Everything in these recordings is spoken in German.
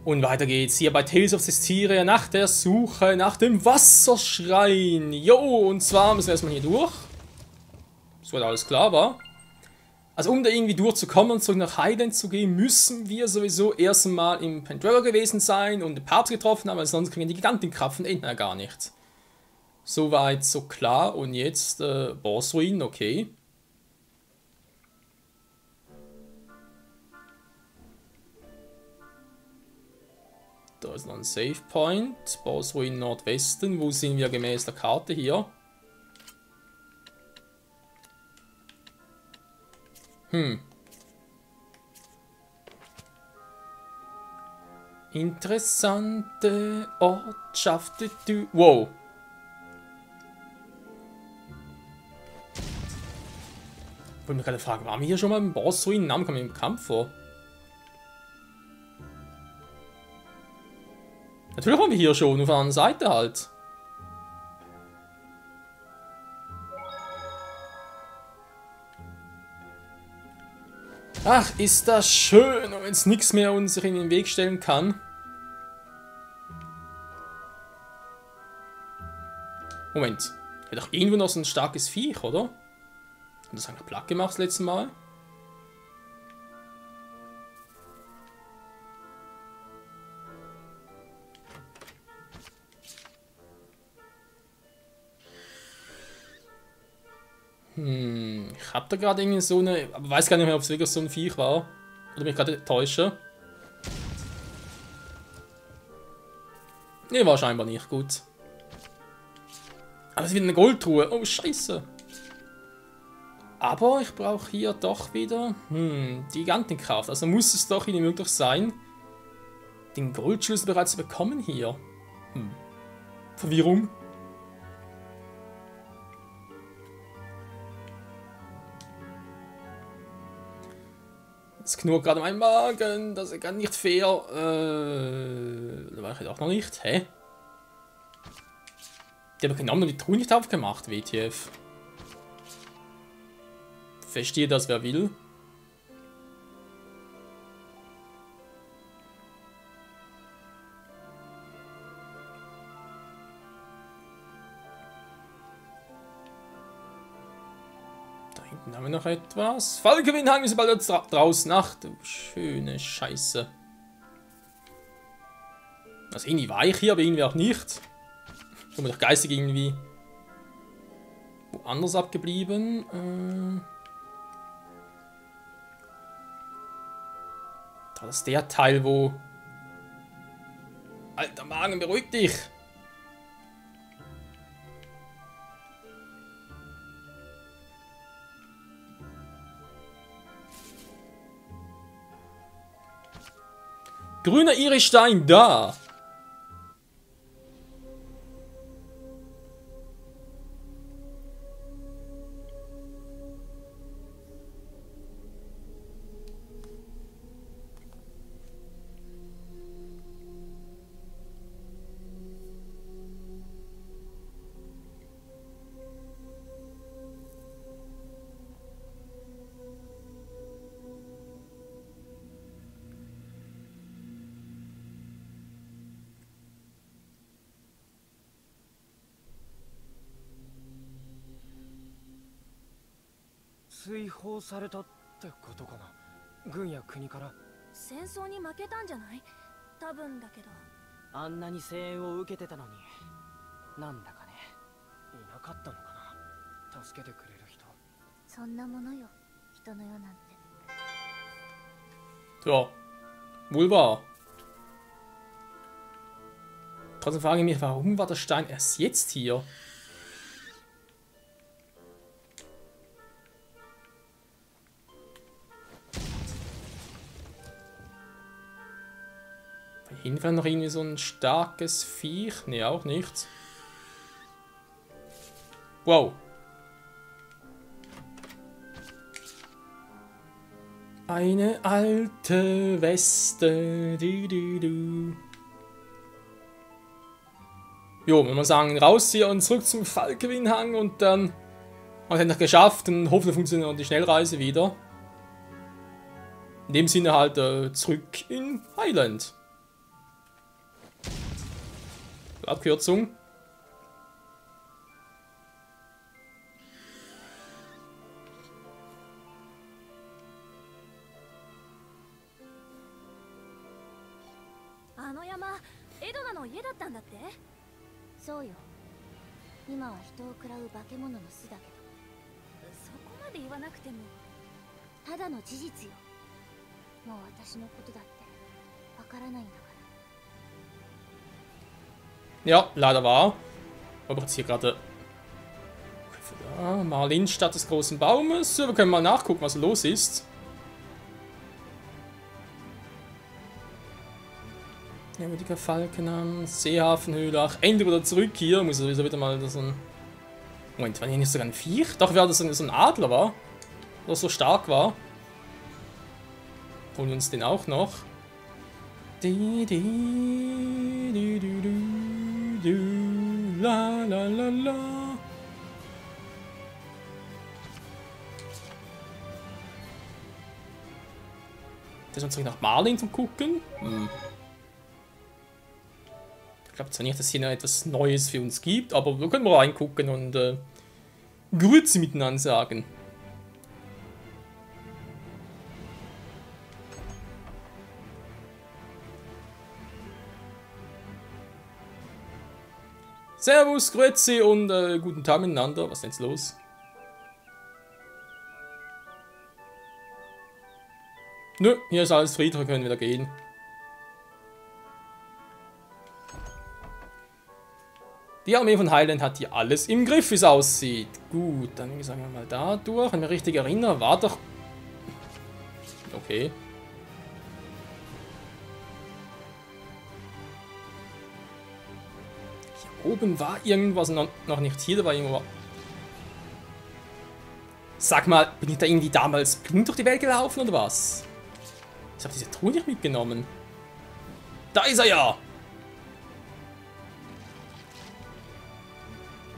Und weiter geht's hier bei Tales of Zestiria nach der Suche nach dem Wasserschrein. Jo, und zwar müssen wir erstmal hier durch. Soweit alles klar war. Also um da irgendwie durchzukommen und zurück nach Highland zu gehen, müssen wir sowieso erstmal im Pendragon gewesen sein und den Papst getroffen haben, weil sonst kriegen die Gigantenkraft von Endner gar nichts. Soweit so klar. Und jetzt Bossruin, okay. Da ist noch ein Save Point. Bossruin Nordwesten. Wo sind wir gemäß der Karte hier? Interessante Ortschaft. Wow. Ich wollte mich gerade fragen, waren wir hier schon mal im Bossruin? Namen kommen im Kampf vor. Natürlich waren wir hier schon, auf der anderen Seite halt. Ach, ist das schön, wenn es nichts mehr uns in den Weg stellen kann. Moment, hat doch irgendwo noch so ein starkes Viech, oder? Hat das einfach platt gemacht das letzte Mal? Ich hab da gerade irgendwie so eine... Aber weiß gar nicht mehr, ob es wirklich so ein Viech war. Oder mich gerade täusche. Nee, war scheinbar nicht gut. Aber es ist wieder eine Goldtruhe. Oh, scheiße. Aber ich brauche hier doch wieder... die Gigantenkraft. Also muss es doch irgendwie möglich sein, den Goldschlüssel bereits zu bekommen hier. Verwirrung. Es knurrt gerade mein Magen, das ist gar nicht fair. Da war ich auch noch nicht. Hä? Die haben genau noch die Truhe nicht aufgemacht, WTF. Verstehe das, wer will. Hinten haben wir noch etwas. Falkenwindhang ist bald draußen. Ach du schöne Scheiße. Also irgendwie weich hier, aber irgendwie auch nicht. So doch geistig irgendwie woanders abgeblieben. Das ist der Teil, wo... Alter Magen, beruhig dich! Grüner Iristein da.戦争に負けたんじゃない？多分だけど。あんなに声援を受けてたのに、なんだかね、いなかったのかな。助けてくれる人。そんなものよ、人の世なんて。Ja, wohl wahr. Trotzdem frage ich mich, warum war der Stein erst jetzt hier? Hinten war noch irgendwie so ein starkes Viech. Ne, auch nichts. Wow. Eine alte Weste. Jo, wenn wir sagen, raus hier und zurück zum Falkenwindhang und dann haben wir es noch geschafft und hoffentlich funktioniert die Schnellreise wieder. In dem Sinne halt zurück in Highland. Abkürzung.そうよ。今は人を食らう化け物の巣だけど。そこまで言わなくても。ただの事実よ。もう私のことだってわからないんだから。Ja, leider wahr. Aber jetzt hier gerade. Da, Marlin statt des großen Baumes. Wir können mal nachgucken, was los ist. Ehrwürdiger Falkenham, Seehafenhöhle. Ach, endlich wieder zurück hier. Muss also wieder mal so ein. Moment, war hier nicht sogar ein Viech? Doch, wäre das so ein Adler war. Oder so stark war. Holen wir uns den auch noch. La la la la. Das ist zurück nach Marlin zum Gucken. Ich glaube zwar nicht, dass es hier noch etwas Neues für uns gibt, aber wir können mal reingucken und Grüezi miteinander sagen. Servus, Grüezi und guten Tag miteinander. Was ist denn jetzt los? Nö, hier ist alles friedlich, wir können wieder gehen. Die Armee von Highland hat hier alles im Griff, wie es aussieht. Gut, dann sagen wir mal da durch. Wenn ich mich richtig erinnere, war doch... Okay. Hier oben war irgendwas noch nicht hier, da war irgendwo... Sag mal, bin ich da irgendwie damals blind durch die Welt gelaufen oder was? Ich habe diese Truhe nicht mitgenommen. Da ist er ja!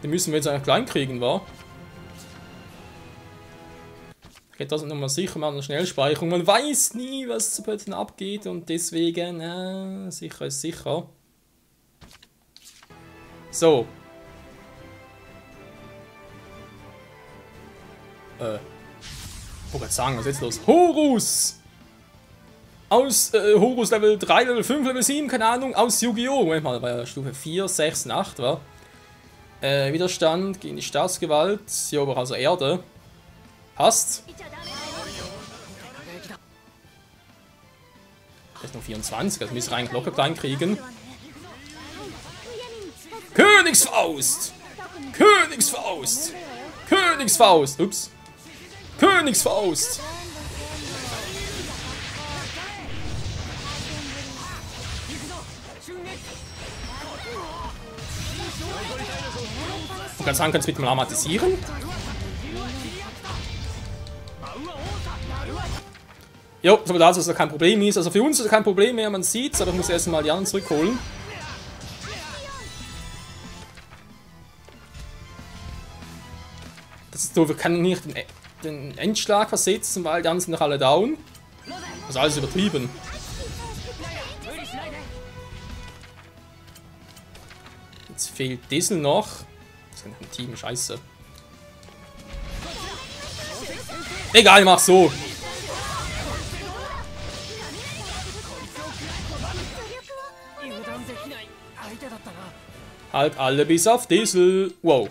Den müssen wir jetzt eigentlich klein kriegen, wa? Ich hätte das nochmal sicher mal eine Schnellspeicherung. Man weiß nie, was zu plötzlich abgeht und deswegen, sicher ist sicher. So. Ich wollte sagen, was ist jetzt los? Horus! Aus Horus Level 3, Level 5, Level 7, keine Ahnung, aus Yu-Gi-Oh! Moment mal, war ja Stufe 4, 6 und 8, wa? Widerstand gegen die Staatsgewalt, hier oben also Erde. Passt. Das ist nur 24, das müssen wir eigentlich locker klein kriegen. Königsfaust! Königsfaust! Königsfaust! Ups. Königsfaust! Du kannst sagen, kannst du mit dem aromatisieren? Jo, so das ist kein Problem ist. Also für uns ist es kein Problem mehr, man sieht es, aber ich muss erst mal die anderen zurückholen. Das ist so, wir können nicht den Endschlag versetzen, weil die anderen sind noch alle down. Das ist alles übertrieben. Jetzt fehlt Diesel noch. Das ist ein Team, scheiße. Egal, ich mach so. Halt alle bis auf Diesel. Wow.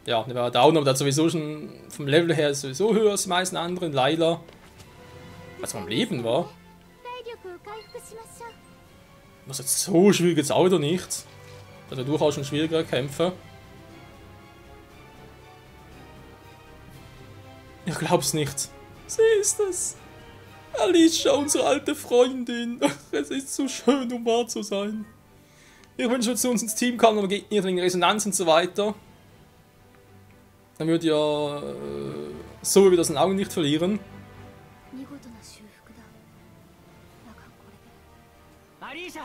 Ja, der war down, aber der hat sowieso schon vom Level her sowieso höher als die meisten anderen, leider. Was am Leben war. Was jetzt so schwierig jetzt auch wieder nicht. Da hat er durchaus schon schwieriger Kämpfe. Ich glaub's nicht. Sie ist es. Alicia, unsere alte Freundin. Es ist so schön, um wahr zu sein. Ich wünsche, zu uns ins Team kommen, aber geht nicht wegen Resonanz und so weiter. Dann würde ja so wieder sein Augen nicht verlieren. Alicia!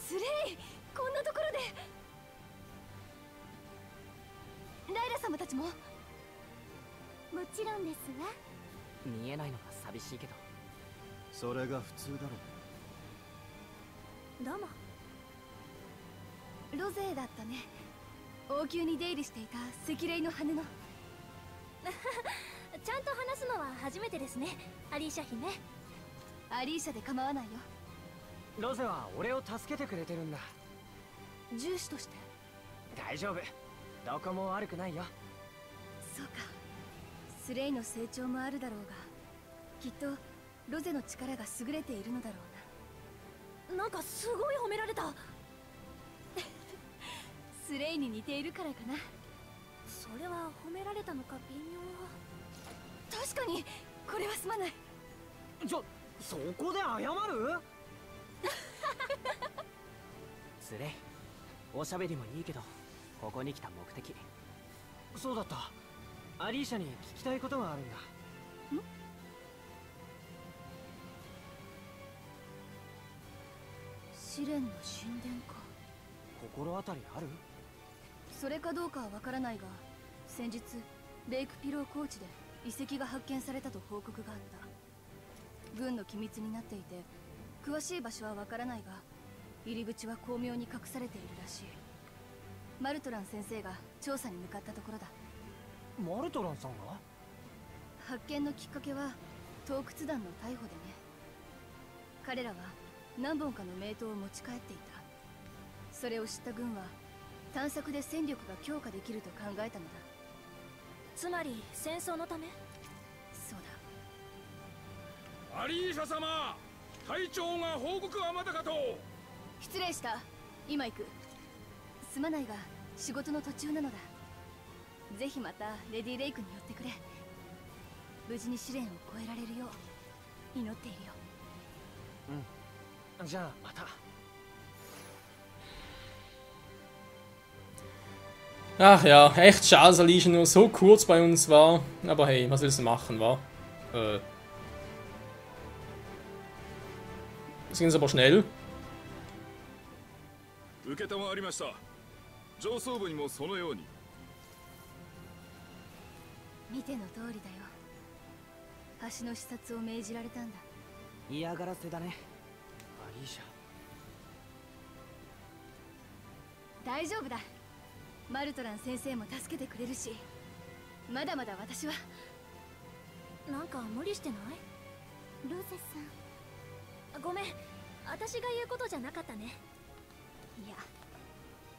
スレイ、こんなところでライラ様たちももちろんですわ。見えないのが寂しいけど。それが普通だろう。どうも。ロゼだったね。王宮に出入りしていた赤霊の羽のちゃんと話すのは初めてですね、アリーシャ姫。アリーシャで構わないよ。ロゼは俺を助けてくれてるんだ。獣士として？大丈夫、どこも悪くないよ。そうか。スレイの成長もあるだろうが、きっとロゼの力が優れているのだろうな。なんかすごい褒められたスレイに似ているからかな。それは褒められたのか微妙。確かにこれはすまない。そこで謝るスレイ、おしゃべりもいいけどここに来た目的。そうだった、アリーシャに聞きたいことがあるんだ。試練の神殿か。心当たりある？それかどうかはわからないが、先日レイクピロー高地で遺跡が発見されたと報告があった。軍の機密になっていて詳しい場所はわからないが、入り口は巧妙に隠されているらしい。マルトラン先生が調査に向かったところだ。マルトランさんが？発見のきっかけは盗掘団の逮捕でね。彼らは何本かの名刀を持ち帰っていた。それを知った軍は探索で戦力が強化できると考えたのだ。つまり戦争のため？そうアリーシャ様、隊長が報告はまだかと。失礼した。今行く。すまないが仕事の途中なのだ。ぜひまたレディレイクに寄ってくれ。無事に試練を越えられるよう祈っているよ。じゃあまた。Ach ja, echt schade, dass Alicia nur so kurz bei uns war. Aber hey, was willst du machen, wa? Das ging aber schnell. 承りました。上層部にもそのように。見ての通りだよ。橋の視察を命じられたんだ。嫌がらせだね、アリーシャ。大丈夫だ。マルトラン先生も助けてくれるし、まだまだ私は。なんか無理してない？ルーセスさん。ごめん、私が言うことじゃなかったね。いや、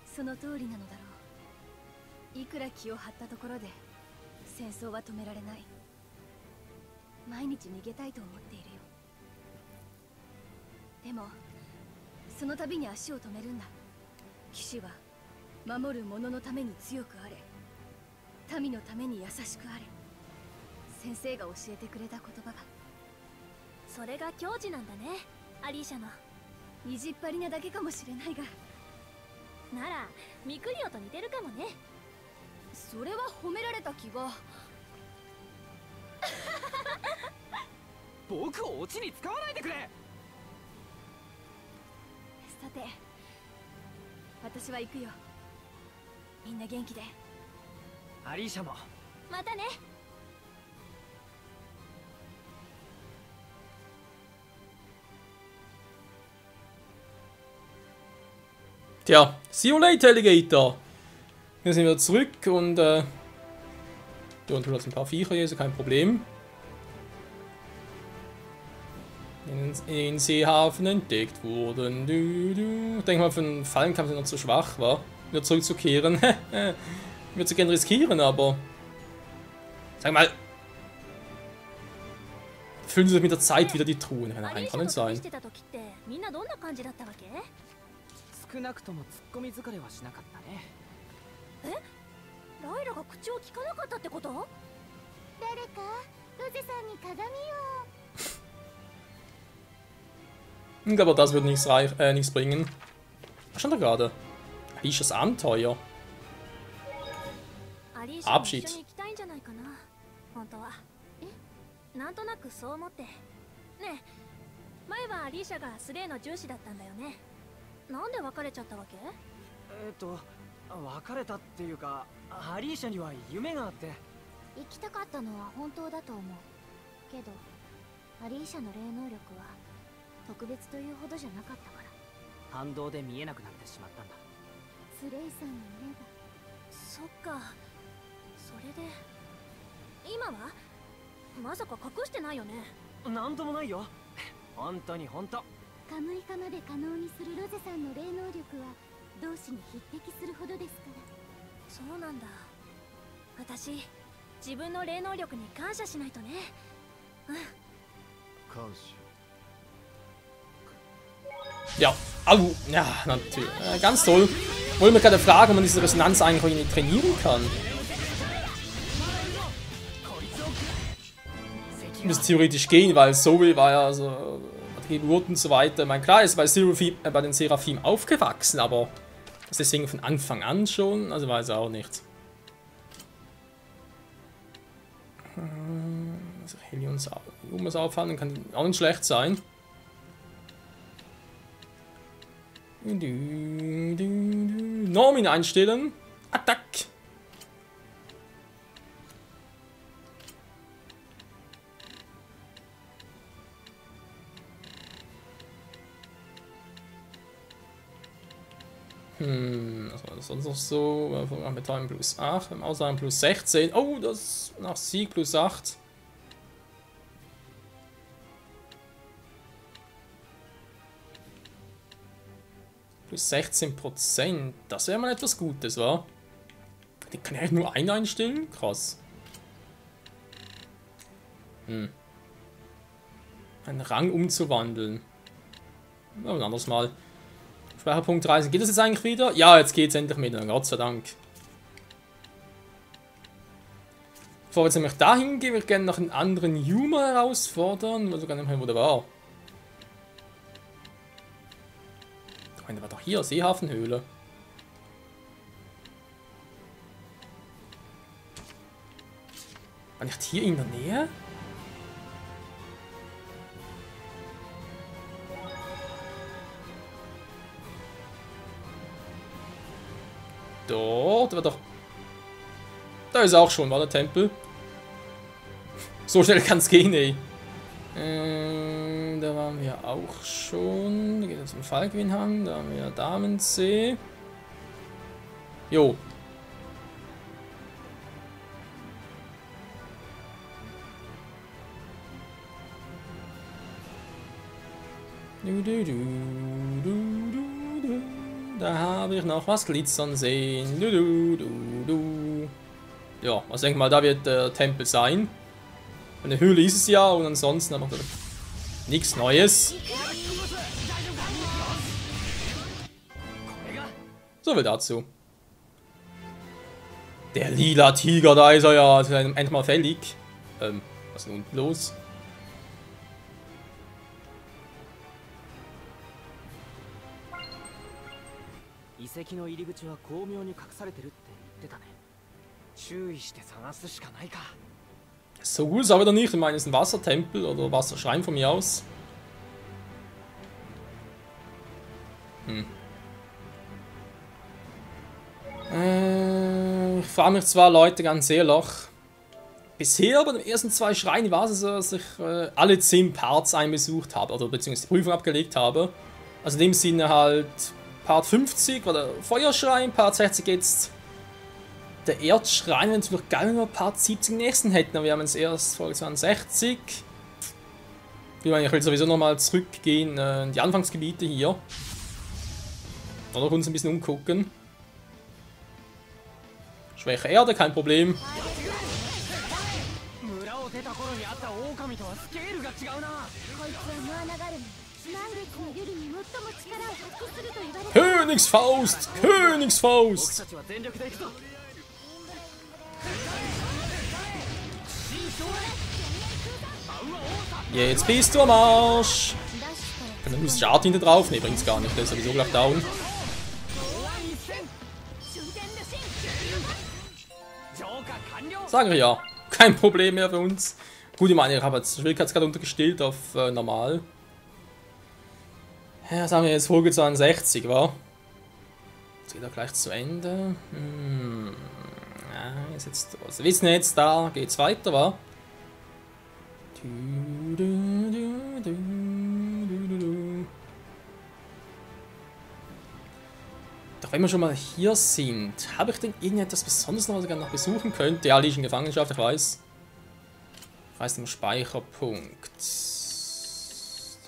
その通りなのだろう。いくら気を張ったところで戦争は止められない。毎日逃げたいと思っているよ。でもその度に足を止めるんだ。騎士は守る者のために強くあれ、民のために優しくあれ。先生が教えてくれた言葉が。それが矜持なんだね、アリーシャの。意地っ張りなだけかもしれないが。ならミクリオと似てるかもね。それは褒められた気が。僕をオチに使わないでくれ。さて、私は行くよ。みんな元気で。アリーシャも。またね。Tja, see you later, Alligator. Wir sind wieder zurück und hier unten hat es ein paar Viecher hier, ist kein Problem. In den Seehafen entdeckt wurden. Ich denke mal, für den Fallenkampf sind wir noch zu schwach, war. Wieder zurückzukehren. Ich würde so gerne riskieren, aber. Sag mal. Füllen Sie mit der Zeit wieder die Truhen. Nein, kann nicht sein. 少なくともツッコミ疲れはしなかったね。ライラが口を聞かなかったってこと？誰かロゼさんに鏡を。Ich glaube, das wird nichts bringen. Was stand da gerade? Alicias Abenteuer. Abschied. 本当は。なんとなくそう思って。ねえ、前はアリーシャがスレイの重視だったんだよね。なんで別れちゃったわけ？別れたっていうか、アリーシャには夢があって。行きたかったのは本当だと思う。けど、アリーシャの霊能力は特別というほどじゃなかったから。反動で見えなくなってしまったんだ。レイさんの目が。そっか、それで今はまさか隠してないよね。なんともないよ。本当に本当。カムイカまで可能にするロゼさんの霊能力は同志に匹敵するほどですから。そうなんだ。私自分の霊能力に感謝しないとね。うん。感謝。 Ja, au, ja, natürlich. Ganz toll. Wollen wir gerade fragen, ob man diese Resonanz eigentlich irgendwie trainieren kann. Müsste theoretisch gehen, weil Zoe war ja so Geburt und so weiter. Ich meine, klar, ist bei den Seraphim aufgewachsen, aber das deswegen von Anfang an schon, also weiß er auch nicht. Also Helions auffallen kann auch nicht schlecht sein. Normin einstellen. Attack. Was war das sonst noch so? Mit einem plus 8, im Ausland plus 16. Oh, das nach Sieg plus 8. Plus 16%. Das wäre mal etwas Gutes, wa? Die kann ja nur einen einstellen? Krass. Einen Rang umzuwandeln. Ja, ein anderes Mal. Speicherpunkt 30. Geht das jetzt eigentlich wieder? Ja, jetzt geht's endlich wieder. Gott sei Dank. Bevor wir jetzt nämlich dahin gehen, würde ich gerne noch einen anderen Yuma herausfordern. Ich weiß gar nicht mehr, wo der war. Der war doch hier, Seehafenhöhle. War nicht hier in der Nähe? Dort war doch... Da ist auch schon, war der Tempel. So schnell kann es gehen, ey. Da waren wir auch schon. Da geht es zum Falkwinhang. Da haben wir Damensee. Jo. Da habe ich noch was glitzern sehen. Ja, also denke mal, da wird der Tempel sein. Eine Höhle ist es ja und ansonsten aber nichts Neues. So viel dazu. Der lila Tiger, da ist er ja endlich mal fällig. Was ist denn unten los? So gut ist aber wieder nicht. Ich meine, es ist ein Wassertempel oder Wasserschrein von mir aus. Ich frage mich zwar, Leute, ganz ehrlich. Bisher bei den ersten 2 Schreinen war es so, dass ich alle 10 Parts einbesucht habe, oder beziehungsweise die Prüfung abgelegt habe. Also in dem Sinne halt Part 50 war der Feuerschrein, Part 60 jetzt der Erdschrein, wenn es noch geil nur Part 70 nächsten hätten, aber wir haben jetzt erst Folge 62. Ich will sowieso nochmal zurückgehen in die Anfangsgebiete hier. Oder uns ein bisschen umgucken. Schwäche Erde, kein Problem. Königsfaust! Königsfaust! Jetzt bist du am Arsch! Dann muss Schad hinter drauf. Ne, bringt's gar nicht. Der ist sowieso gleich down. Sagen wir ja. Kein Problem mehr für uns. Gut, ich meine, ich habe jetzt Schwierigkeitsgrad untergestellt auf normal. Ja, was haben wir jetzt? Folge 62, wa? Jetzt geht er gleich zu Ende. Ja, ist jetzt, also wissen wir jetzt, da geht's weiter, wa? Doch wenn wir schon mal hier sind, habe ich denn irgendetwas Besonderes noch, was ich gerne noch besuchen könnte? Ja, liege in Gefangenschaft, ich weiß. Ich weiß den Speicherpunkt.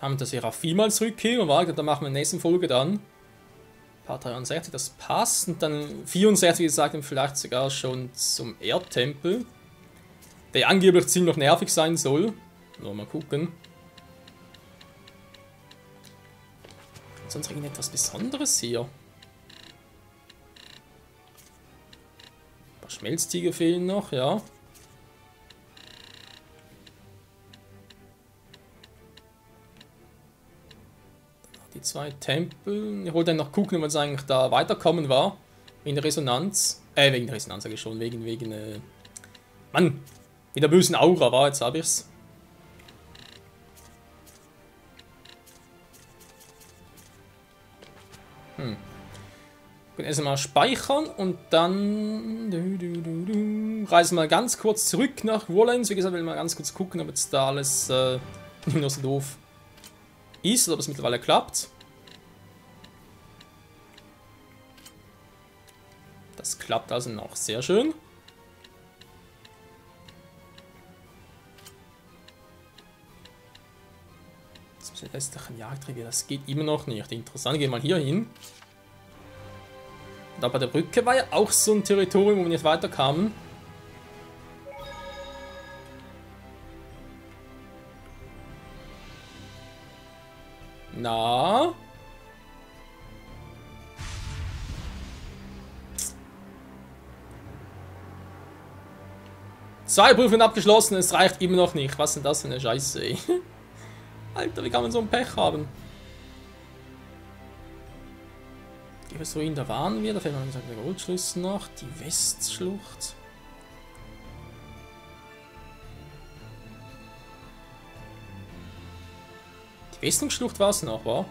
Haben wir das Seraphim mal zurückkehren, warte, dann machen wir in der nächsten Folge dann. Part 63, das passt. Und dann 64, wie gesagt, und vielleicht sogar schon zum Erdtempel. Der angeblich ziemlich nervig sein soll. Nur mal gucken. Sonst irgendetwas Besonderes hier. Ein paar Schmelztiger fehlen noch, ja. Die 2 Tempel. Ich wollte dann noch gucken, ob es eigentlich da weiterkommen war. Wegen der Resonanz. Wegen der Resonanz sage ich schon. Wegen Mann! Mit der bösen Aura war, jetzt habe ich's. Gut, erstmal speichern und dann reisen wir ganz kurz zurück nach Rollens. Wie gesagt, will mal ganz kurz gucken, ob jetzt da alles nicht nur so doof ist oder ob es mittlerweile klappt. Das klappt also noch sehr schön. Das restlichen Jagdrevier, das geht immer noch nicht. Interessant, gehen wir mal hier hin. Da bei der Brücke war ja auch so ein Territorium, wo wir nicht weiterkamen. Na? Zwei Prüfungen abgeschlossen, es reicht immer noch nicht. Was ist denn das für eine Scheiße, ey? Alter, wie kann man so ein Pech haben? Die Ruinen, da waren wir. Da fehlt mir gesagt der Goldschlüssel noch. Die Westschlucht. Die Westungsschlucht war es noch, wa?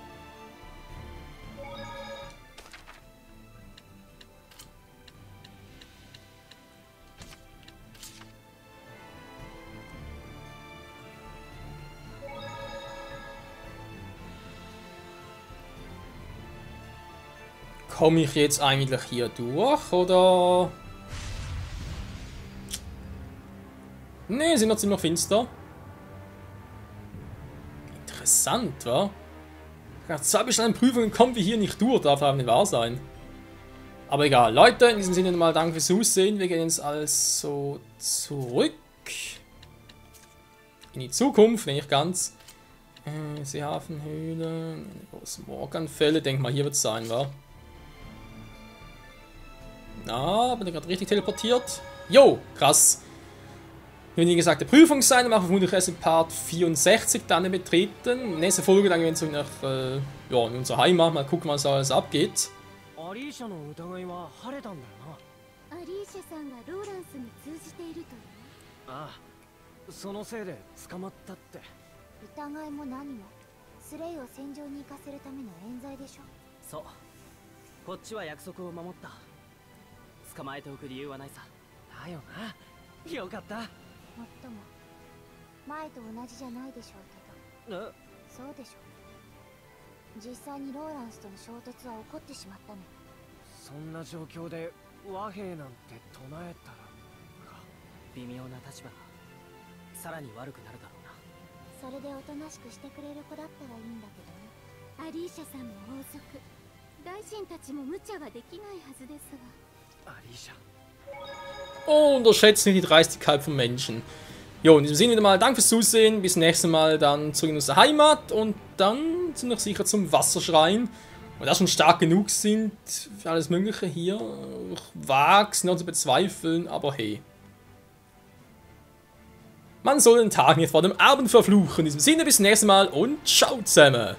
Komme ich jetzt eigentlich hier durch, oder? Ne, sind noch ziemlich finster. Interessant, wa? Nach 2 beschleunigten Prüfungen kommen wir hier nicht durch, darf aber nicht wahr sein. Aber egal, Leute, in diesem Sinne mal danke fürs Zusehen. Wir gehen jetzt also zurück in die Zukunft, wenn nicht ganz. Seehafenhöhle, eine große Morganfälle, denk mal, hier wird es sein, wa? Na, bin ich gerade richtig teleportiert? Jo, krass. Wie gesagt, der Prüfung sein, dann machen wir vermutlich erst in Part 64 dann betreten. Nächste Folge, dann gehen wir zurück nach ja, in unsere Heimat, mal gucken, was alles abgeht. アリーシャの疑いは晴れたんだよな。アリーシャさんがローランスに通じているという。ああ、そのせいで捕まったって。疑いも何もスレイを戦場に行かせるための冤罪でしょ。そう、こっちは約束を守った。捕まえておく理由はないさ。だよな。よかった。もっとも前と同じじゃないでしょうけど。そうでしょう。実際にローランスとの衝突は起こってしまったの。そんな状況で和平なんて唱えたらか。微妙な立場がさらに悪くなるだろうな。それでおとなしくしてくれる子だったらいいんだけどね。アリーシャさんも王族、大臣たちも無茶はできないはずですが。 Oh, unterschätzt nicht die Dreistigkeit von Menschen. Jo, in diesem Sinne wieder mal danke fürs Zusehen. Bis zum nächsten Mal dann zurück in unsere Heimat und dann sind wir sicher zum Wasserschrein. Und da schon stark genug sind für alles Mögliche hier. Ich wage es noch zu bezweifeln, aber hey. Man soll den Tag nicht vor dem Abend verfluchen. In diesem Sinne bis zum nächsten Mal und ciao zusammen.